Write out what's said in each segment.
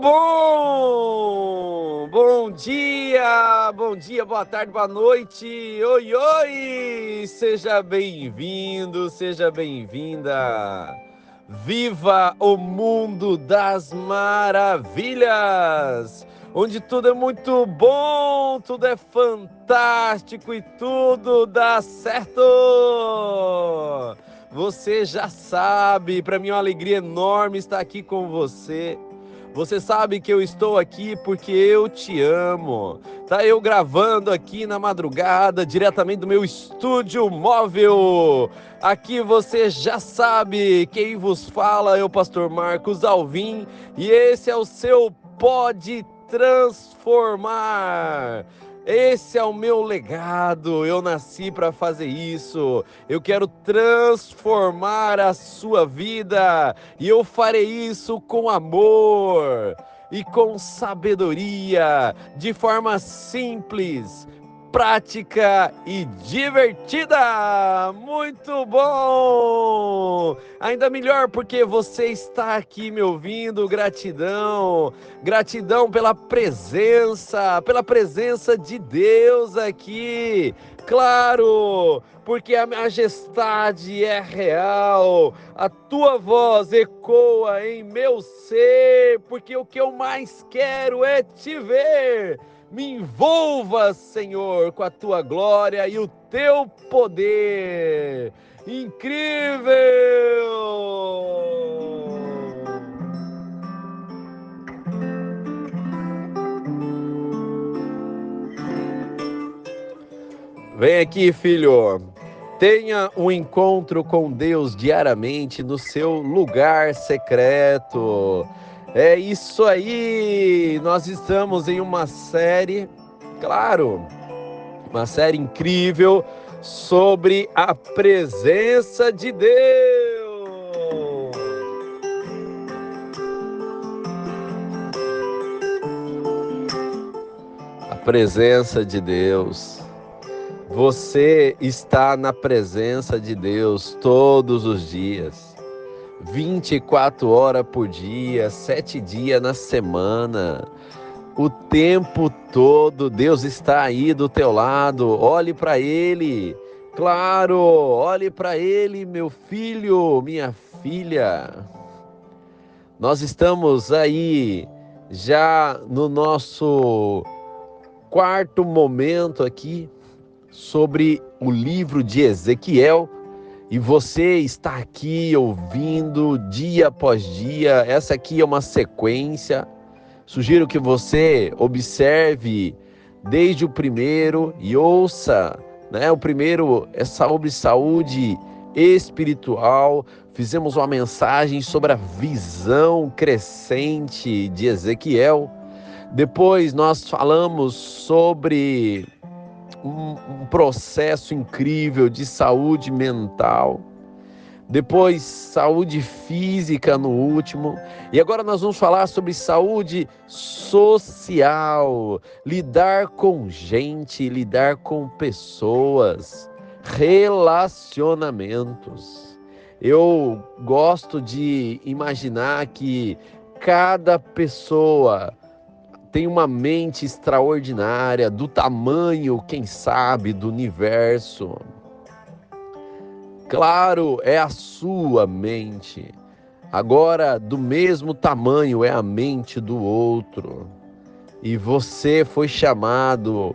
bom! Bom dia, boa tarde, boa noite. Oi, oi! Seja bem-vindo, seja bem-vinda. Viva o mundo das maravilhas! Onde tudo é muito bom, tudo é fantástico e tudo dá certo! Você já sabe, para mim é uma alegria enorme estar aqui com você. Você sabe que eu estou aqui porque eu te amo. Tá eu gravando aqui na madrugada, diretamente do meu estúdio móvel. Aqui você já sabe, quem vos fala é o pastor Marcos Alvim e esse é o seu Pode Transformar. Esse é o meu legado, eu nasci para fazer isso. Eu quero transformar a sua vida e eu farei isso com amor e com sabedoria, de forma simples, prática e divertida. Muito bom! Ainda melhor porque você está aqui me ouvindo. Gratidão, gratidão pela presença de Deus aqui. Claro, porque a majestade é real, a tua voz ecoa em meu ser, porque o que eu mais quero é te ver. Me envolva, Senhor, com a tua glória e o teu poder. Incrível! Vem aqui, filho. Tenha um encontro com Deus diariamente no seu lugar secreto. É isso aí! Nós estamos em uma série, claro, uma série incrível sobre a presença de Deus. A presença de Deus. Você está na presença de Deus todos os dias, 24 horas por dia, 7 dias na semana, o tempo todo. Deus está aí do teu lado. Olhe para Ele, claro, olhe para Ele, meu filho, minha filha. Nós estamos aí já no nosso quarto momento aqui sobre o livro de Ezequiel, e você está aqui ouvindo dia após dia. Essa aqui é uma sequência. Sugiro que você observe desde o primeiro e ouça, né? O primeiro é sobre saúde espiritual. Fizemos uma mensagem sobre a visão crescente de Ezequiel. Depois nós falamos sobre um processo incrível de saúde mental, depois saúde física no último, e agora nós vamos falar sobre saúde social, lidar com gente, lidar com pessoas, relacionamentos. Eu gosto de imaginar que cada pessoa tem uma mente extraordinária, do tamanho, quem sabe, do universo. Claro, é a sua mente. Agora, do mesmo tamanho é a mente do outro. E você foi chamado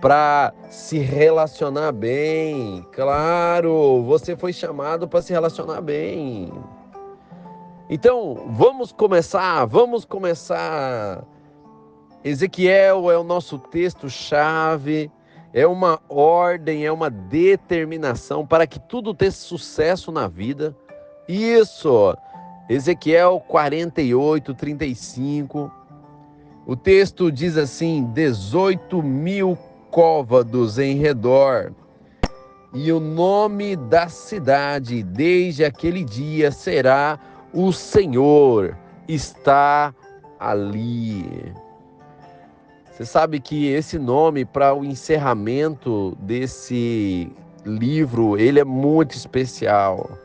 para se relacionar bem. Claro, você foi chamado para se relacionar bem. Então, vamos começar. Ezequiel é o nosso texto-chave, é uma ordem, é uma determinação para que tudo tenha sucesso na vida. Isso, Ezequiel 48, 35. O texto diz assim: 18.000 côvados em redor, e o nome da cidade desde aquele dia será: o Senhor está ali. Você sabe que esse nome para o encerramento desse livro, ele é muito especial.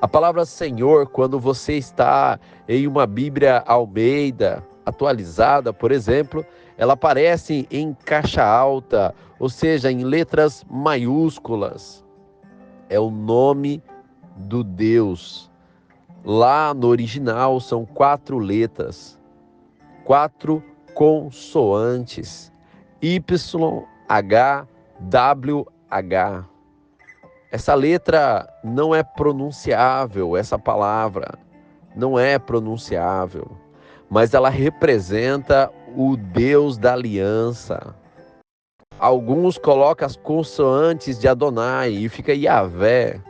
A palavra Senhor, quando você está em uma Bíblia Almeida, atualizada, por exemplo, ela aparece em caixa alta, ou seja, em letras maiúsculas. É o nome do Deus. Lá no original são 4 letras, 4 consoantes, YHWH. Essa letra não é pronunciável, essa palavra não é pronunciável, mas ela representa o Deus da aliança. Alguns colocam as consoantes de Adonai e fica Yahvé.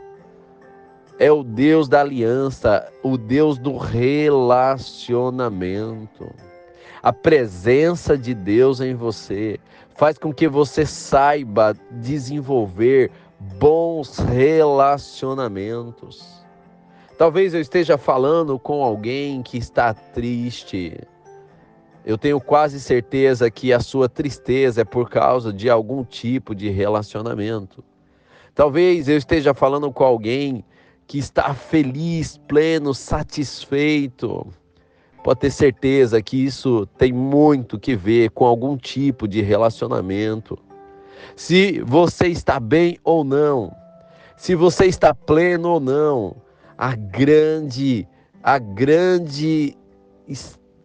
É o Deus da aliança, o Deus do relacionamento. A presença de Deus em você faz com que você saiba desenvolver bons relacionamentos. Talvez eu esteja falando com alguém que está triste. Eu tenho quase certeza que a sua tristeza é por causa de algum tipo de relacionamento. Talvez eu esteja falando com alguém que está feliz, pleno, satisfeito. Pode ter certeza que isso tem muito que ver com algum tipo de relacionamento. Se você está bem ou não, se você está pleno ou não, a grande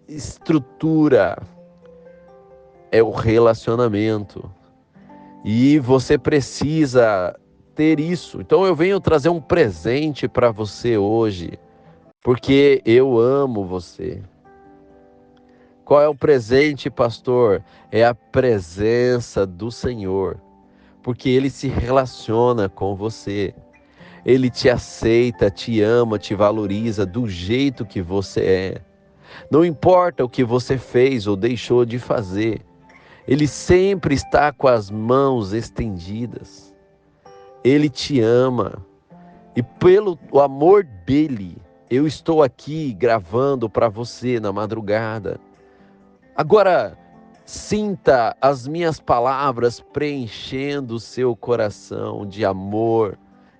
estrutura é o relacionamento. E você precisa ter isso. Então eu venho trazer um presente para você hoje, porque eu amo você. Qual é o presente, pastor? É a presença do Senhor, porque Ele se relaciona com você. Ele te aceita, te ama, te valoriza do jeito que você é. Não importa o que você fez ou deixou de fazer, Ele sempre está com as mãos estendidas. Ele te ama. E pelo amor dele, eu estou aqui gravando para você na madrugada. Agora, sinta as minhas palavras preenchendo o seu coração de amor,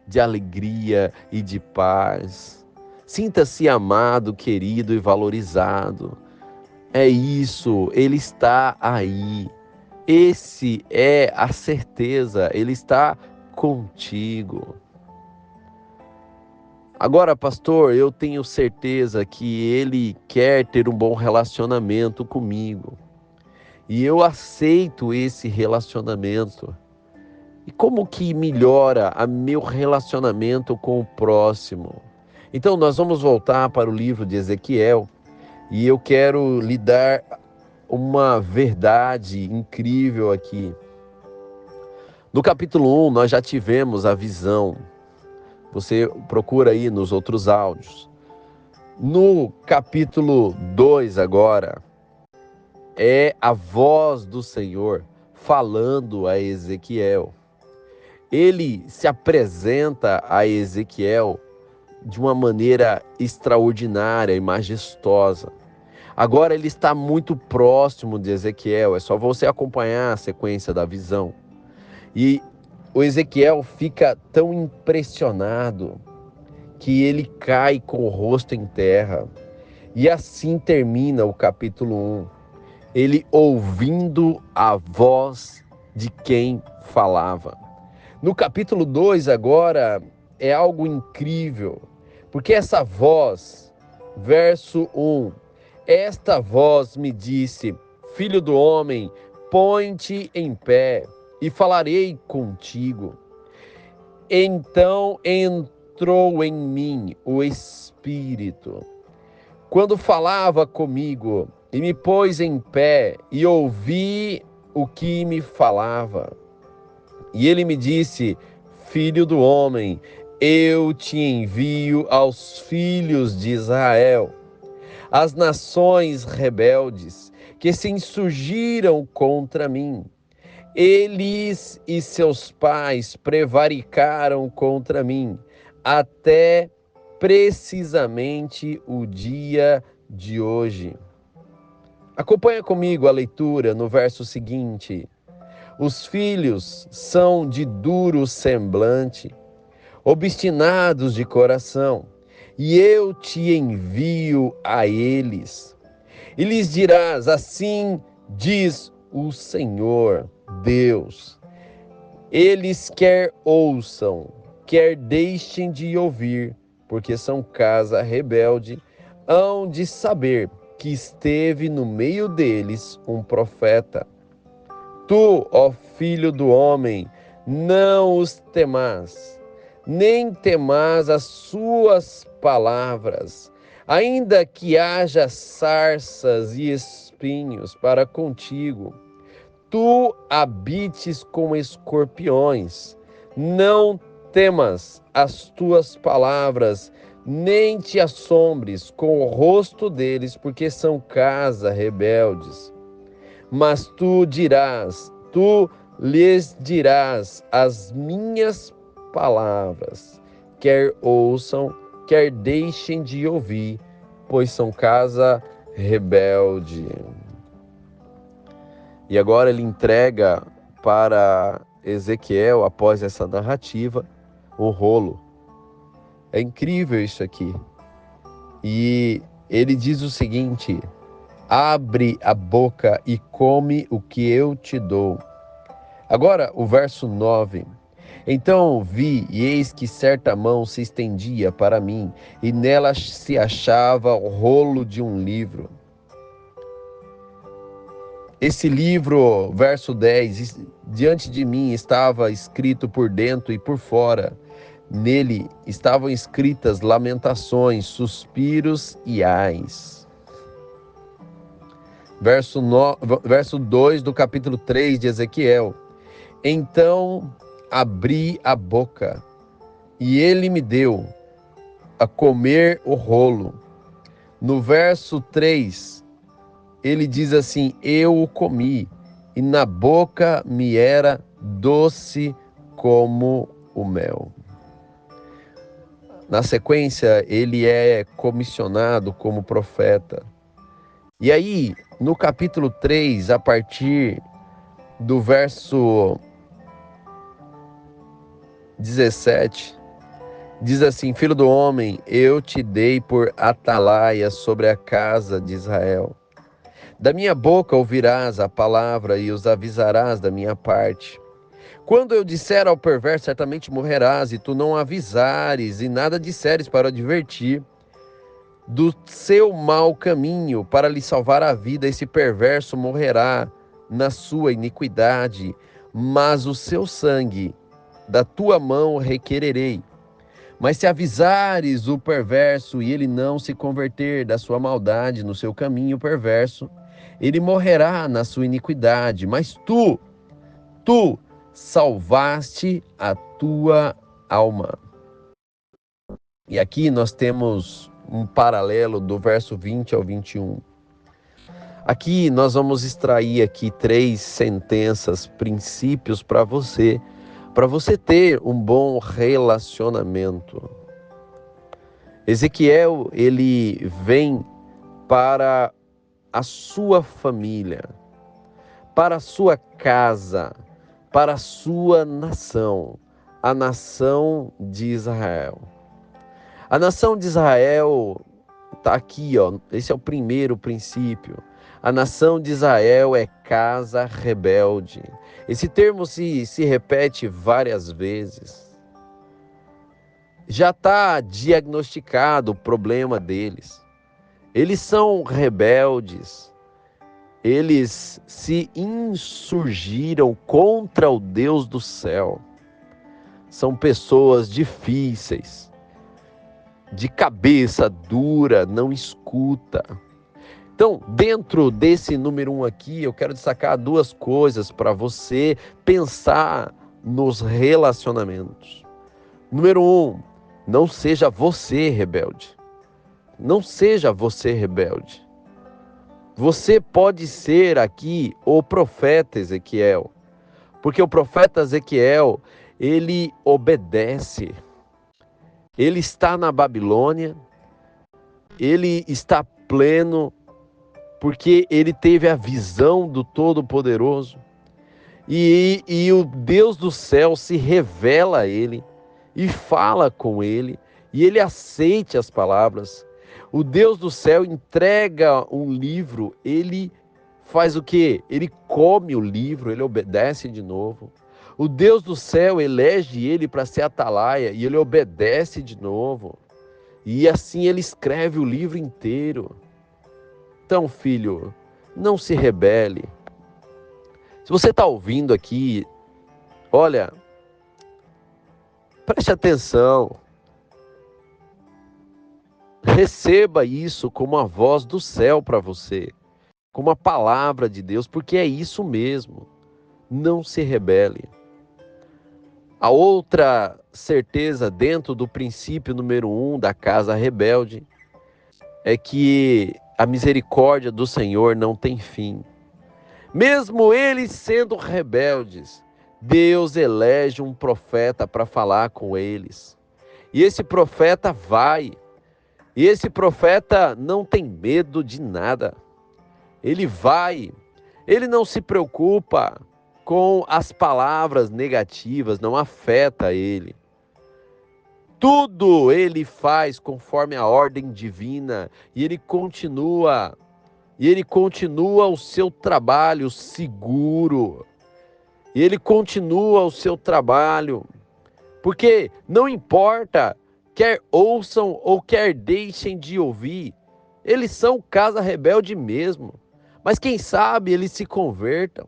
de alegria e de paz. Sinta-se amado, querido e valorizado. É isso, Ele está aí. Esse é a certeza, Ele está contigo. Agora, pastor, eu tenho certeza que Ele quer ter um bom relacionamento comigo. E eu aceito esse relacionamento. E como que melhora o meu relacionamento com o próximo? Então, nós vamos voltar para o livro de Ezequiel. E eu quero lhe dar uma verdade incrível aqui. No capítulo 1, nós já tivemos a visão. Você procura aí nos outros áudios. No capítulo 2 agora, é a voz do Senhor falando a Ezequiel. Ele se apresenta a Ezequiel de uma maneira extraordinária e majestosa. Agora ele está muito próximo de Ezequiel, é só você acompanhar a sequência da visão. E o Ezequiel fica tão impressionado que ele cai com o rosto em terra. E assim termina o capítulo 1. Ele ouvindo a voz de quem falava. No capítulo 2 agora é algo incrível, porque essa voz, verso 1, esta voz me disse, filho do homem, põe-te em pé e falarei contigo. Então entrou em mim o Espírito, quando falava comigo, e me pôs em pé e ouvi o que me falava. E ele me disse, filho do homem, eu te envio aos filhos de Israel, as nações rebeldes que se insurgiram contra mim. Eles e seus pais prevaricaram contra mim, até precisamente o dia de hoje. Acompanha comigo a leitura no verso seguinte. Os filhos são de duro semblante, obstinados de coração, e eu te envio a eles. e lhes dirás: assim diz o Senhor Deus. Eles quer ouçam, quer deixem de ouvir, porque são casa rebelde, hão de saber que esteve no meio deles um profeta. Tu, ó filho do homem, não os temas, nem temas as suas palavras, ainda que haja sarças e espinhos para contigo. Tu habites com escorpiões, não temas as tuas palavras, nem te assombres com o rosto deles, porque são casa rebeldes. Mas tu lhes dirás as minhas palavras, quer ouçam, quer deixem de ouvir, pois são casa rebelde. E agora ele entrega para Ezequiel, após essa narrativa, o rolo. É incrível isso aqui. E ele diz o seguinte: abre a boca e come o que eu te dou. Agora, o verso 9. Então vi, e eis que certa mão se estendia para mim, e nela se achava o rolo de um livro. Esse livro, verso 10, diante de mim estava escrito por dentro e por fora. Nele estavam escritas lamentações, suspiros e ais. Verso 2 do capítulo 3 de Ezequiel. Então abri a boca, e ele me deu a comer o rolo. No verso 3, ele diz assim: eu o comi, e na boca me era doce como o mel. Na sequência, ele é comissionado como profeta. E aí, no capítulo 3, a partir do verso 17, diz assim: filho do homem, eu te dei por atalaia sobre a casa de Israel. Da minha boca ouvirás a palavra e os avisarás da minha parte. Quando eu disser ao perverso, certamente morrerás, e tu não avisares e nada disseres para advertir do seu mau caminho, para lhe salvar a vida, esse perverso morrerá na sua iniquidade, mas o seu sangue da tua mão requererei. Mas se avisares o perverso e ele não se converter da sua maldade no seu caminho perverso, ele morrerá na sua iniquidade, mas tu salvaste a tua alma. E aqui nós temos um paralelo do verso 20 ao 21. Aqui nós vamos extrair aqui 3 sentenças, princípios para você ter um bom relacionamento. Ezequiel, ele vem para a sua família, para a sua casa, para a sua nação, a nação de Israel. A nação de Israel está aqui, ó. Esse é o primeiro princípio. A nação de Israel é casa rebelde. Esse termo se repete várias vezes. Já está diagnosticado o problema deles. Eles são rebeldes. Eles se insurgiram contra o Deus do céu. São pessoas difíceis, de cabeça dura, não escuta. Então, dentro desse número 1 aqui, eu quero destacar 2 coisas para você pensar nos relacionamentos. Número 1, não seja você rebelde. Não seja você rebelde. Você pode ser aqui o profeta Ezequiel, porque o profeta Ezequiel, ele obedece. Ele está na Babilônia, ele está pleno, porque ele teve a visão do Todo-Poderoso. E o Deus do céu se revela a ele e fala com ele, e ele aceite as palavras. O Deus do céu entrega um livro, ele faz o quê? Ele come o livro, ele obedece de novo. O Deus do céu elege ele para ser atalaia e ele obedece de novo. E assim ele escreve o livro inteiro. Então, filho, não se rebele. Se você está ouvindo aqui, olha, preste atenção. Receba isso como a voz do céu para você, como a palavra de Deus, porque é isso mesmo. Não se rebele. A outra certeza dentro do princípio número 1 da casa rebelde é que a misericórdia do Senhor não tem fim. Mesmo eles sendo rebeldes, Deus elege um profeta para falar com eles. E esse profeta vai. E esse profeta não tem medo de nada. Ele vai. Ele não se preocupa com as palavras negativas, não afeta ele. Tudo ele faz conforme a ordem divina e ele continua o seu trabalho seguro. E ele continua o seu trabalho. Porque não importa, quer ouçam ou quer deixem de ouvir, eles são casa rebelde mesmo. Mas quem sabe eles se convertam.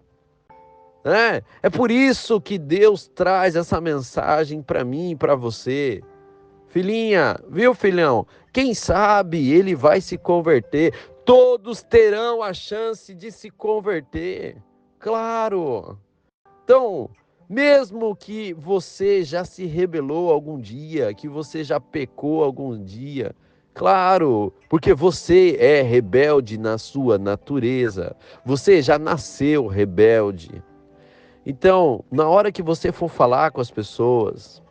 É por isso que Deus traz essa mensagem para mim e para você. Filhinha, viu, filhão? Quem sabe ele vai se converter. Todos terão a chance de se converter. Claro. Então, mesmo que você já se rebelou algum dia, que você já pecou algum dia, claro, porque você é rebelde na sua natureza. Você já nasceu rebelde. Então, na hora que você for falar com as pessoas,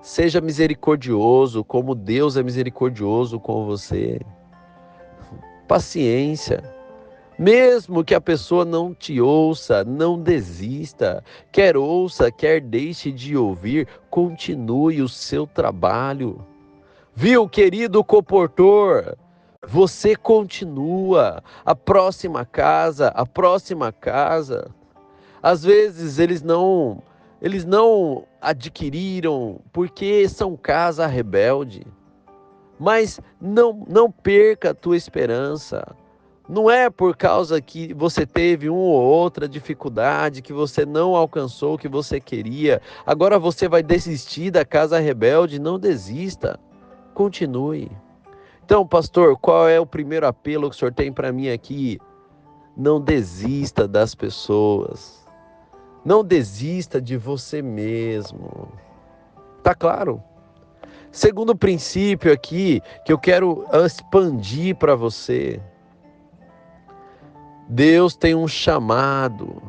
seja misericordioso, como Deus é misericordioso com você. Paciência. Mesmo que a pessoa não te ouça, não desista. Quer ouça, quer deixe de ouvir, continue o seu trabalho. Viu, querido comportor? Você continua. A próxima casa. Às vezes eles não adquiriram porque são casa rebelde. Mas não perca a tua esperança. Não é por causa que você teve uma ou outra dificuldade, que você não alcançou o que você queria. Agora você vai desistir da casa rebelde. Não desista. Continue. Então, pastor, qual é o primeiro apelo que o senhor tem para mim aqui? Não desista das pessoas. Não desista de você mesmo. Tá claro? Segundo princípio aqui, que eu quero expandir para você. Deus tem um chamado.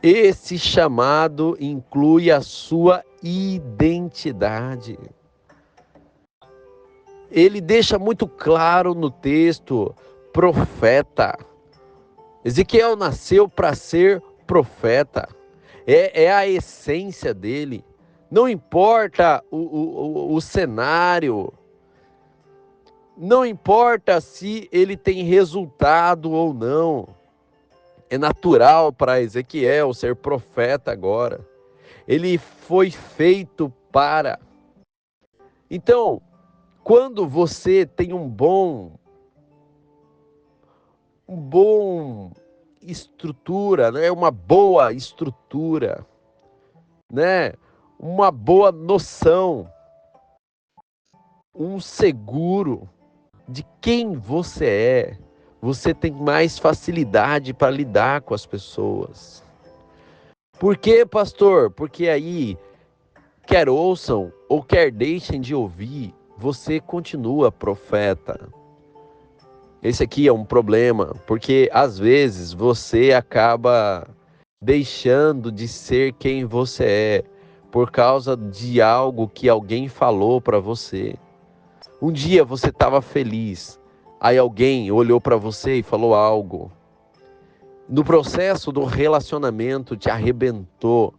Esse chamado inclui a sua identidade. Ele deixa muito claro no texto, profeta. Ezequiel nasceu para ser profeta. É a essência dele. Não importa o cenário. Não importa se ele tem resultado ou não. É natural para Ezequiel ser profeta agora. Ele foi feito para. Então, quando você tem um bom estrutura, né? Uma boa estrutura, né? Uma boa noção, um seguro de quem você tem mais facilidade para lidar com as pessoas. Por quê, pastor? Porque aí, quer ouçam ou quer deixem de ouvir, você continua profeta. Esse aqui é um problema, porque às vezes você acaba deixando de ser quem você é por causa de algo que alguém falou para você. Um dia você estava feliz, aí alguém olhou para você e falou algo. No processo do relacionamento te arrebentou.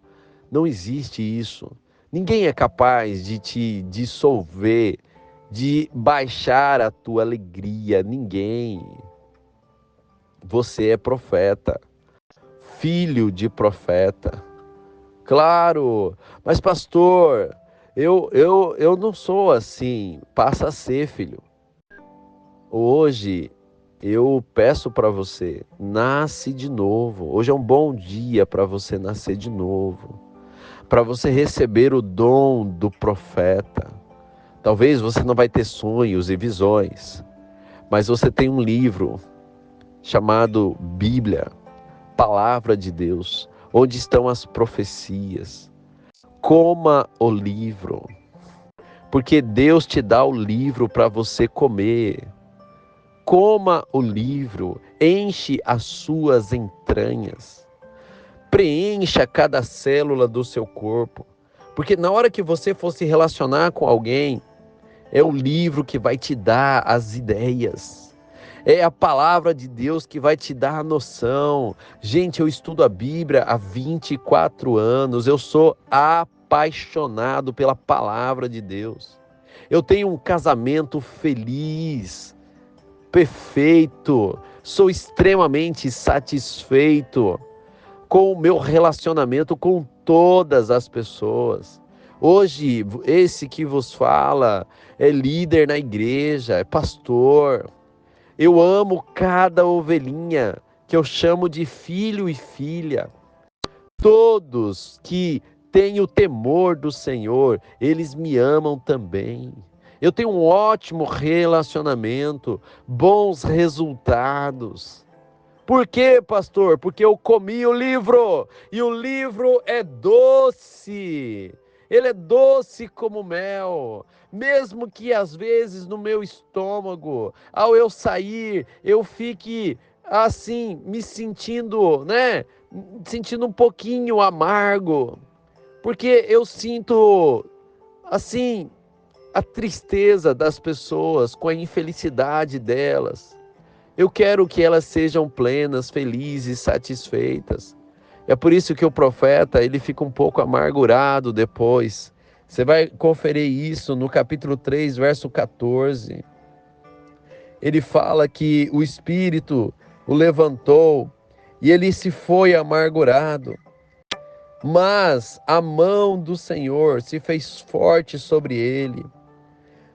Não existe isso. Ninguém é capaz de te dissolver de baixar a tua alegria. Ninguém. Você é profeta, filho de profeta. Claro, mas pastor, eu não sou assim. Passa a ser, filho. Hoje eu peço para você, nasce de novo. Hoje é um bom dia para você nascer de novo, para você receber o dom do profeta. Talvez você não vai ter sonhos e visões, mas você tem um livro chamado Bíblia, Palavra de Deus, onde estão as profecias. Coma o livro, porque Deus te dá o livro para você comer. Coma o livro, enche as suas entranhas, preencha cada célula do seu corpo, porque na hora que você for se relacionar com alguém, é o livro que vai te dar as ideias. É a palavra de Deus que vai te dar a noção. Gente, eu estudo a Bíblia há 24 anos. Eu sou apaixonado pela palavra de Deus. Eu tenho um casamento feliz, perfeito. Sou extremamente satisfeito com o meu relacionamento com todas as pessoas. Hoje, esse que vos fala é líder na igreja, é pastor. Eu amo cada ovelhinha, que eu chamo de filho e filha. Todos que têm o temor do Senhor, eles me amam também. Eu tenho um ótimo relacionamento, bons resultados. Por quê, pastor? Porque eu comi o livro, e o livro é doce. Ele é doce como mel. Mesmo que às vezes no meu estômago, ao eu sair, eu fique assim, me sentindo, sentindo um pouquinho amargo. Porque eu sinto assim a tristeza das pessoas com a infelicidade delas. Eu quero que elas sejam plenas, felizes, satisfeitas. É por isso que o profeta, ele fica um pouco amargurado depois. Você vai conferir isso no capítulo 3, verso 14. Ele fala que o Espírito o levantou e ele se foi amargurado. Mas a mão do Senhor se fez forte sobre ele.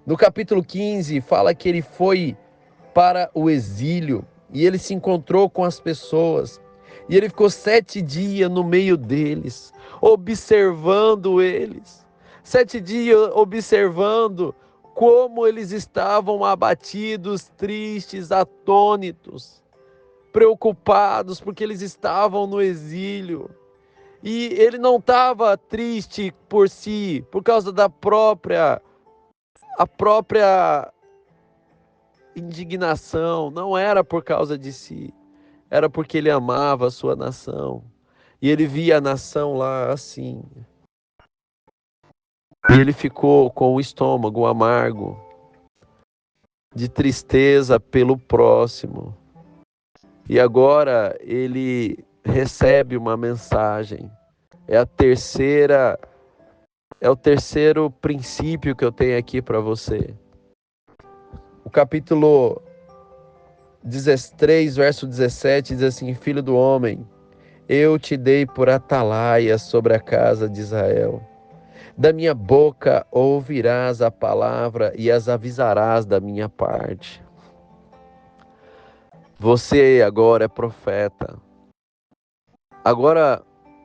No capítulo 15, fala que ele foi para o exílio e ele se encontrou com as pessoas. E ele ficou 7 dias no meio deles, observando eles. 7 dias observando como eles estavam abatidos, tristes, atônitos, preocupados, porque eles estavam no exílio. E ele não estava triste por si, por causa da própria indignação, não era por causa de si, era porque ele amava a sua nação. E ele via a nação lá assim. E ele ficou com o estômago amargo, de tristeza pelo próximo. E agora ele recebe uma mensagem. É o terceiro princípio que eu tenho aqui para você. O capítulo 13, verso 17 diz assim: Filho do homem, eu te dei por atalaia sobre a casa de Israel. Da minha boca ouvirás a palavra e as avisarás da minha parte. Você agora é profeta. Agora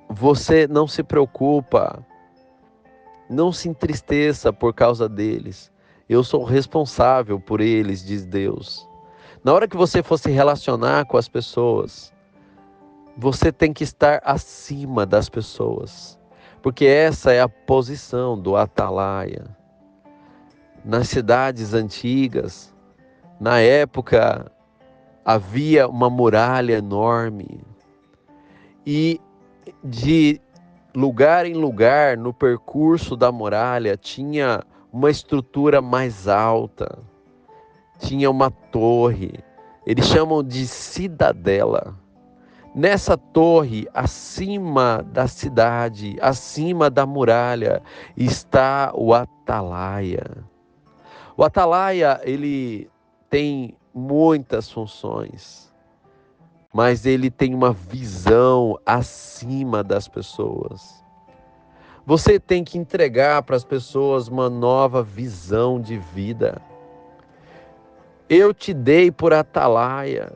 você não se preocupa, não se entristeça por causa deles. Eu sou responsável por eles, diz Deus. Na hora que você for se relacionar com as pessoas, você tem que estar acima das pessoas, porque essa é a posição do atalaia. Nas cidades antigas, na época, havia uma muralha enorme, e de lugar em lugar, no percurso da muralha, tinha uma estrutura mais alta, tinha uma torre, eles chamam de cidadela. Nessa torre, acima da cidade, acima da muralha, está o atalaia. O atalaia, ele tem muitas funções, mas ele tem uma visão acima das pessoas. Você tem que entregar para as pessoas uma nova visão de vida. Eu te dei por atalaia.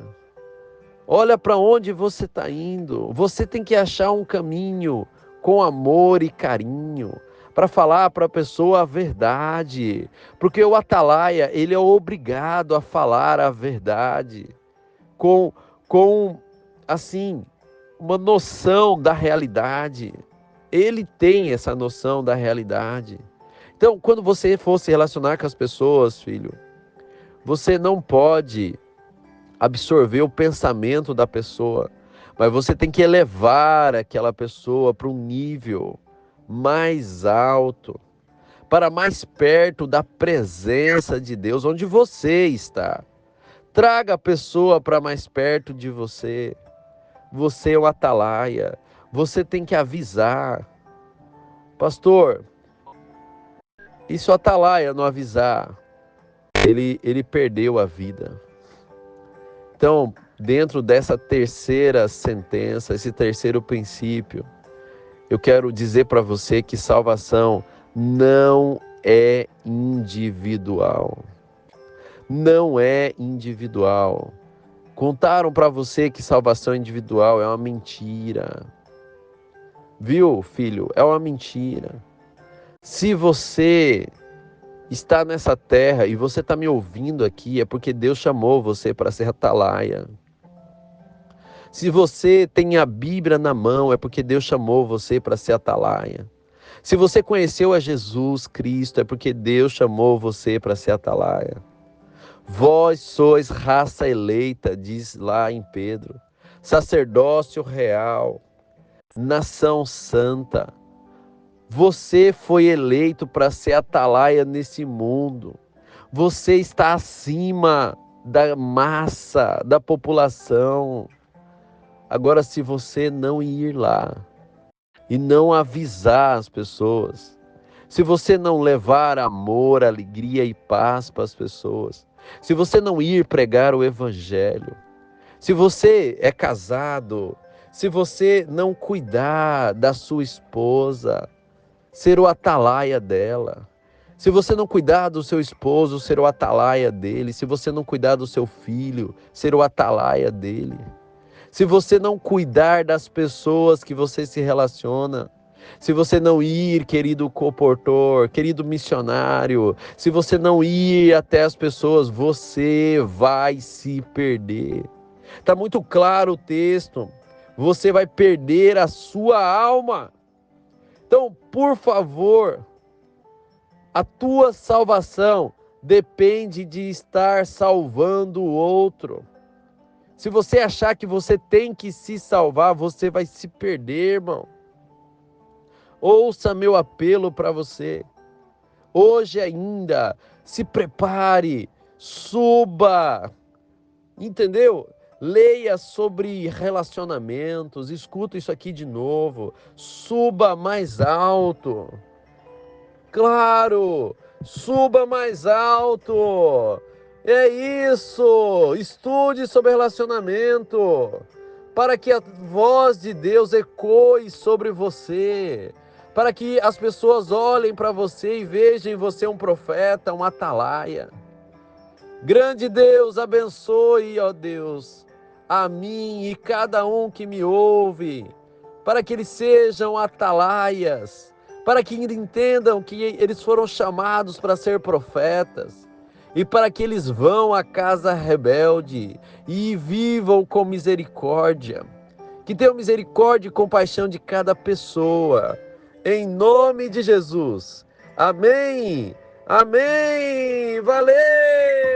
Olha para onde você está indo. Você tem que achar um caminho com amor e carinho para falar para a pessoa a verdade. Porque o atalaia, ele é obrigado a falar a verdade com assim, uma noção da realidade. Ele tem essa noção da realidade. Então, quando você for se relacionar com as pessoas, filho, você não pode absorver o pensamento da pessoa, mas você tem que elevar aquela pessoa para um nível mais alto, para mais perto da presença de Deus, onde você está. Traga a pessoa para mais perto de você. Você é o atalaia. Você tem que avisar. Pastor, e se o atalaia não avisar? Ele perdeu a vida. Então, dentro dessa terceira sentença, esse terceiro princípio, eu quero dizer para você que salvação não é individual. Não é individual. Contaram para você que salvação individual é uma mentira. Viu, filho? É uma mentira. Se você está nessa terra e você está me ouvindo aqui, é porque Deus chamou você para ser atalaia. Se você tem a Bíblia na mão, é porque Deus chamou você para ser atalaia. Se você conheceu a Jesus Cristo, é porque Deus chamou você para ser atalaia. Vós sois raça eleita, diz lá em Pedro, sacerdócio real, nação santa. Você foi eleito para ser atalaia nesse mundo. Você está acima da massa, da população. Agora, se você não ir lá e não avisar as pessoas, se você não levar amor, alegria e paz para as pessoas, se você não ir pregar o evangelho, se você é casado, se você não cuidar da sua esposa, ser o atalaia dela. Se você não cuidar do seu esposo, ser o atalaia dele. Se você não cuidar do seu filho, ser o atalaia dele. Se você não cuidar das pessoas que você se relaciona, se você não ir, querido comportor, querido missionário, se você não ir até as pessoas, você vai se perder. Está muito claro o texto. Você vai perder a sua alma. Então, por favor, a tua salvação depende de estar salvando o outro. Se você achar que você tem que se salvar, você vai se perder, irmão. Ouça meu apelo para você. Hoje ainda, se prepare, suba, entendeu? Leia sobre relacionamentos, escuta isso aqui de novo, suba mais alto. Claro, suba mais alto. É isso, estude sobre relacionamento, para que a voz de Deus ecoe sobre você, para que as pessoas olhem para você e vejam em você um profeta, um atalaia. Grande Deus, abençoe, ó Deus, a mim e cada um que me ouve, para que eles sejam atalaias, para que entendam que eles foram chamados para ser profetas, e para que eles vão à casa rebelde e vivam com misericórdia. Que tenham misericórdia e compaixão de cada pessoa, em nome de Jesus. Amém. Amém. Valeu.